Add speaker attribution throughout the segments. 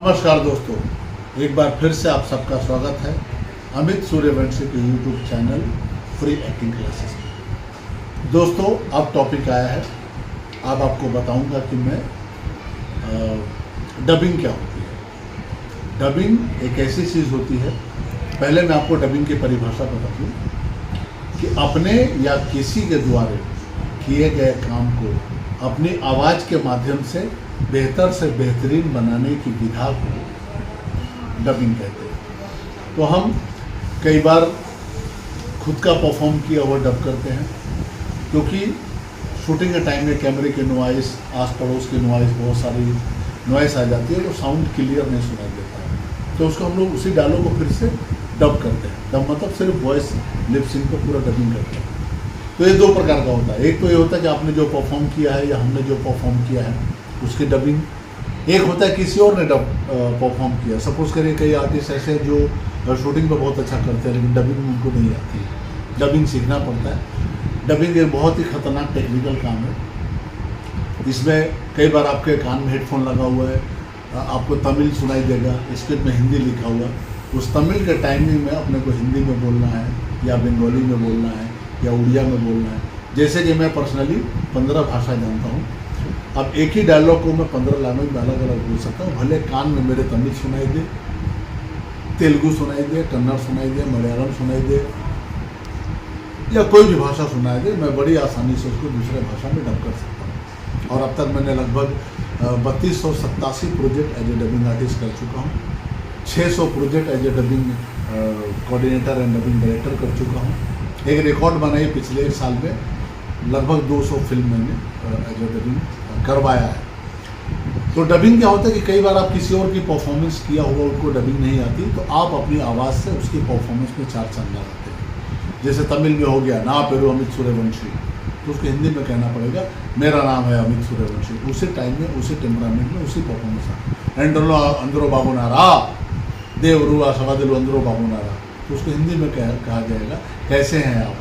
Speaker 1: नमस्कार दोस्तों, एक बार फिर से आप सबका स्वागत है अमित सूर्यवंशी के YouTube channel free acting classes में। दोस्तों, अब टॉपिक आया है। अब आपको बताऊंगा कि मैं डबिंग क्या होती है। डबिंग एक ऐसी चीज़ होती है, पहले मैं आपको डबिंग की परिभाषा बता दूं कि अपने या किसी के द्वारा किए गए काम को अपनी आवाज़ के माध्यम से बेहतर से बेहतरीन बनाने की विधा को डबिंग कहते हैं। तो हम कई बार खुद का परफॉर्म किया हुआ डब करते हैं, क्योंकि शूटिंग के टाइम में कैमरे की नॉइस, आस पड़ोस की नॉइस, बहुत सारी नॉइस आ जाती है, तो साउंड क्लियर नहीं सुनाई देता है। तो उसको हम लोग उसी डायलॉग को फिर से डब करते हैं। डब मतलब सिर्फ वॉइस लिप सिंक को पूरा डबिंग करते हैं। तो ये दो प्रकार का होता है। एक तो ये होता है कि आपने जो परफॉर्म किया है या हमने जो परफॉर्म किया है उसकी डबिंग। एक होता है किसी और ने परफॉर्म किया। सपोज करिए कई आर्टिस्ट ऐसे हैं जो शूटिंग पे बहुत अच्छा करते हैं, लेकिन डबिंग उनको नहीं आती है। डबिंग सीखना पड़ता है। डबिंग एक बहुत ही खतरनाक टेक्निकल काम है। इसमें कई बार आपके कान में हेडफोन लगा हुआ है, आपको तमिल सुनाई देगा, स्क्रिप्ट में हिंदी लिखा हुआ। उस तमिल के टाइमिंग में अपने को हिंदी में बोलना है या बंगाली में बोलना है या उड़िया में बोलना है। जैसे कि मैं पर्सनली 15 भाषा जानता हूँ। अब एक ही डायलॉग को मैं 15 लैंग्वेज में अलग अलग बोल सकता हूँ। भले कान में मेरे तमिल सुनाई दे, तेलुगु सुनाई दे, कन्नड़ सुनाई दे, मलयालम सुनाई दे या कोई भी भाषा सुनाई दे, मैं बड़ी आसानी से उसको दूसरे भाषा में डब कर सकता हूँ। और अब तक मैंने लगभग 3287 project as a dubbing artist कर चुका हूँ। 600 project as a dubbing coordinator and dubbing director कर चुका हूँ। एक रिकॉर्ड बनाई पिछले एक साल में, लगभग 200 फिल्म मैंने एज ए डबिंग करवाया है। तो डबिंग क्या होता है कि कई बार आप किसी और की परफॉर्मेंस किया हुआ उनको डबिंग नहीं आती, तो आप अपनी आवाज़ से उसकी परफॉर्मेंस में चार चांद लगाते हैं। जैसे तमिल में हो गया ना पेरू अमित सूर्यवंशी, तो उसको हिंदी में कहना पड़ेगा मेरा नाम है अमित सूर्यवंशी। उसी टाइम में, उसी टेम्परामेंट में, उसी परफॉर्मेंस एंड्रो अंदरो बाबू नारा देवरू सवादिल अंदरो बाबू नारा, तो उसको हिंदी में कहा जाएगा कैसे हैं आप,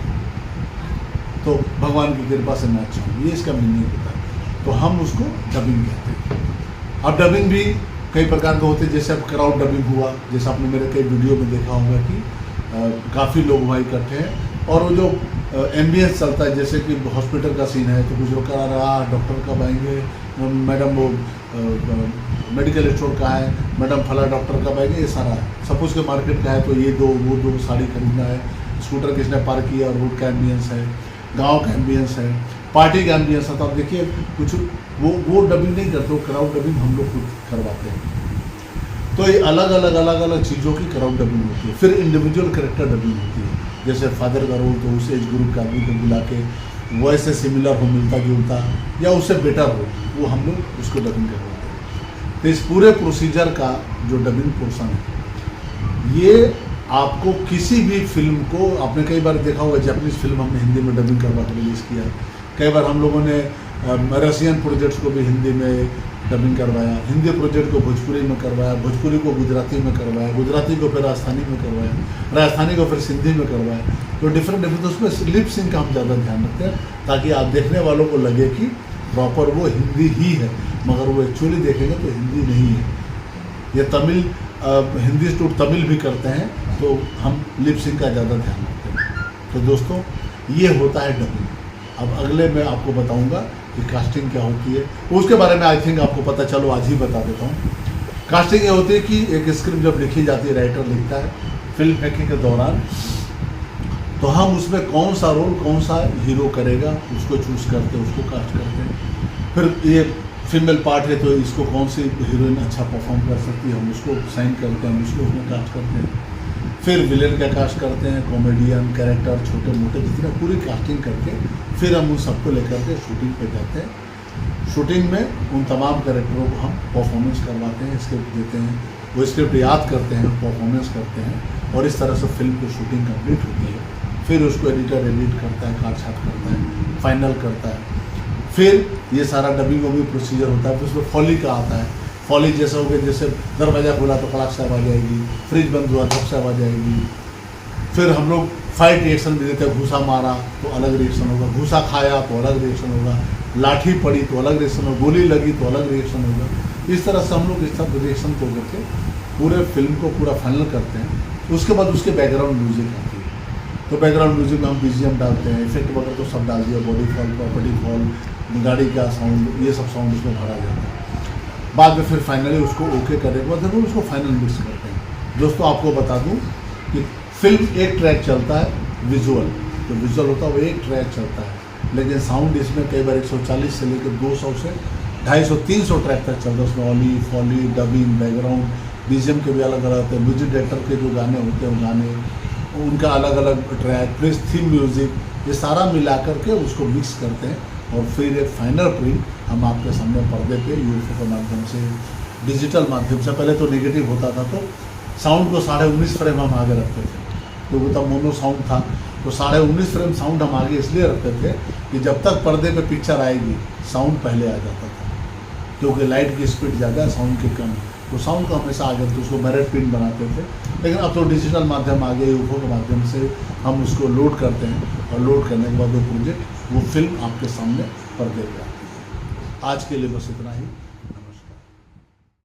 Speaker 1: तो भगवान की कृपा से मैं अच्छा हूँ। ये इसका मीनिंग होता है। तो हम उसको डबिंग कहते हैं। अब डबिंग भी कई प्रकार के होते हैं। जैसे अब क्राउड डबिंग हुआ, जैसे आपने मेरे कई वीडियो में देखा होगा कि काफ़ी लोग वहाँ इकट्ठे हैं और वो जो एम्बियंस चलता है, जैसे कि हॉस्पिटल का सीन है तो कुछ लोग करा रहा डॉक्टर कब आएंगे, मैडम वो मेडिकल स्टोर का है, मैडम फला डॉक्टर कब आएंगे, ये सारा है। सपोज के मार्केट का है तो ये दो वो दो, साड़ी खरीदना है, स्कूटर किसने पार्क किया, रोड का एम्बियंस है, गांव का एम्बियंस है, पार्टी का एम्बियंस है। तो आप देखिए कुछ वो डबिंग नहीं करते, वो क्राउड डबिंग हम लोग खुद करवाते हैं। तो ये अलग अलग चीज़ों की क्राउड डबिंग होती है। फिर इंडिविजुअल कैरेक्टर डबिंग होती है। जैसे फादर का रोल तो उस एज ग्रुप के आदमी को बुला के वॉइस से सिमिलर हो, मिलता जुलता या उससे बेटर हो, वो हम लोग उसको डबिंग करवाते हैं। तो इस पूरे प्रोसीजर का जो डबिंग पोर्शन है, ये आपको किसी भी फिल्म को, आपने कई बार देखा होगा जापानीज़ फिल्म हमने हिंदी में डबिंग करवा के रिलीज़ किया। कई बार हम लोगों ने रशियन प्रोजेक्ट्स को भी हिंदी में डबिंग करवाया, हिंदी प्रोजेक्ट को भोजपुरी में करवाया, भोजपुरी को गुजराती में करवाया, गुजराती को फिर राजस्थानी में करवाया, राजस्थानी को फिर सिंधी में करवाया। तो डिफरेंट तो उसमें लिप सिंक का हम ज़्यादा ध्यान रखते हैं, ताकि आप देखने वालों को लगे कि प्रॉपर वो हिंदी ही है, मगर वो एक्चुअली देखेंगे तो हिंदी नहीं है। ये तमिल हिंदी टू तमिल भी करते हैं, तो हम लिप सिंक का ज़्यादा ध्यान रखते हैं। तो दोस्तों, ये होता है डबिंग। अब अगले मैं आपको बताऊंगा कि कास्टिंग क्या होती है। उसके बारे में आई थिंक आपको पता, चलो आज ही बता देता हूँ। कास्टिंग ये होती है कि एक स्क्रिप्ट जब लिखी जाती है, राइटर लिखता है, फिल्म मेकिंग के दौरान, तो हम उसमें कौन सा रोल, कौन सा हीरो करेगा, उसको चूज़ करते हैं, उसको कास्ट करते हैं। फिर ये फीमेल पार्ट है तो इसको कौन सी हीरोइन अच्छा परफॉर्म कर सकती है, हम उसको साइन करते हैं, हम उसको उसमें कास्ट करते हैं। फिर विलेन का कास्ट करते हैं, कॉमेडियन, कैरेक्टर, छोटे मोटे जितने, पूरी कास्टिंग करके फिर हम उन सबको लेकर के शूटिंग पे जाते हैं। शूटिंग में उन तमाम कैरेक्टरों को हम परफॉर्मेंस करवाते हैं, स्क्रिप्ट देते हैं, वो स्क्रिप्ट याद करते हैं, परफॉर्मेंस करते हैं, और इस तरह से फिल्म की शूटिंग कंप्लीट होती है। फिर उसको एडिटर एडिट करता है, काट छाट करता है, फाइनल करता है। फिर ये सारा डबिंग वबिंग प्रोसीजर होता है। फिर उसमें फॉली का आता है। फॉली जैसे हो गया, जैसे दरवाज़ा खोला तो कड़ाक से आवाज़ आएगी, फ्रिज बंद हुआ धप से आवाज़ आएगी। फिर हम लोग फाइट रिएक्शन भी देते हैं, घूसा मारा तो अलग रिएक्शन होगा, घूसा खाया तो अलग रिएक्शन होगा, लाठी पड़ी तो अलग रिएक्शन होगा, गोली लगी तो अलग रिएक्शन होगा। इस तरह से हम लोग इस सब रिएक्शन को करके पूरे फिल्म को पूरा फाइनल करते हैं। उसके बाद उसके बैकग्राउंड म्यूजिक आती है, तो बैकग्राउंड म्यूजिक में हम बीजीएम डालते हैं, इफेक्ट वगैरह तो सब डाल दिया, बॉडी फॉल, प्रॉपर्टी फॉल, गाड़ी का साउंड, ये सब साउंड उसमें भरा जाता है। बाद में फिर फाइनली उसको ओके करने के बाद फिर उसको फाइनल मिक्स करते हैं। दोस्तों आपको बता दूं कि फिल्म एक ट्रैक चलता है, विजुअल जो विजुअल होता है वो एक ट्रैक चलता है, लेकिन साउंड इसमें कई बार 140 से लेकर 200 से 250-300 ट्रैक तक चलता है। उसमें ऑली फॉली, डबिंग, बैकग्राउंड, बीजीएम के भी अलग अलग होते हैं, म्यूजिक डायरेक्टर के जो गाने होते हैं वो गाने, उनका अलग अलग ट्रैक, प्लस थीम म्यूजिक, ये सारा मिला करके उसको मिक्स करते हैं और फिर एक फाइनल प्रिंट हम आपके सामने पर्दे पे यूएफओ के माध्यम से, डिजिटल माध्यम से, पहले तो नेगेटिव होता था तो साउंड को 19.5 फ्रेम हम आगे रखते थे, तो वो तब मोनो साउंड था, तो 19.5 फ्रेम साउंड हम आगे इसलिए रखते थे कि जब तक पर्दे पे पिक्चर आएगी साउंड पहले आ जाता था, क्योंकि लाइट की स्पीड ज़्यादा है, साउंड की कम है, तो साउंड को हमेशा आगे तो उसको बैरेट पिन बनाते थे। लेकिन अब तो डिजिटल माध्यम आ गए, यूएफओ के माध्यम से हम उसको लोड करते हैं और लोड करने के बाद वो प्रोजेक्ट, वो फिल्म आपके सामने पर्दे पे आती है। आज के लिए बस इतना ही।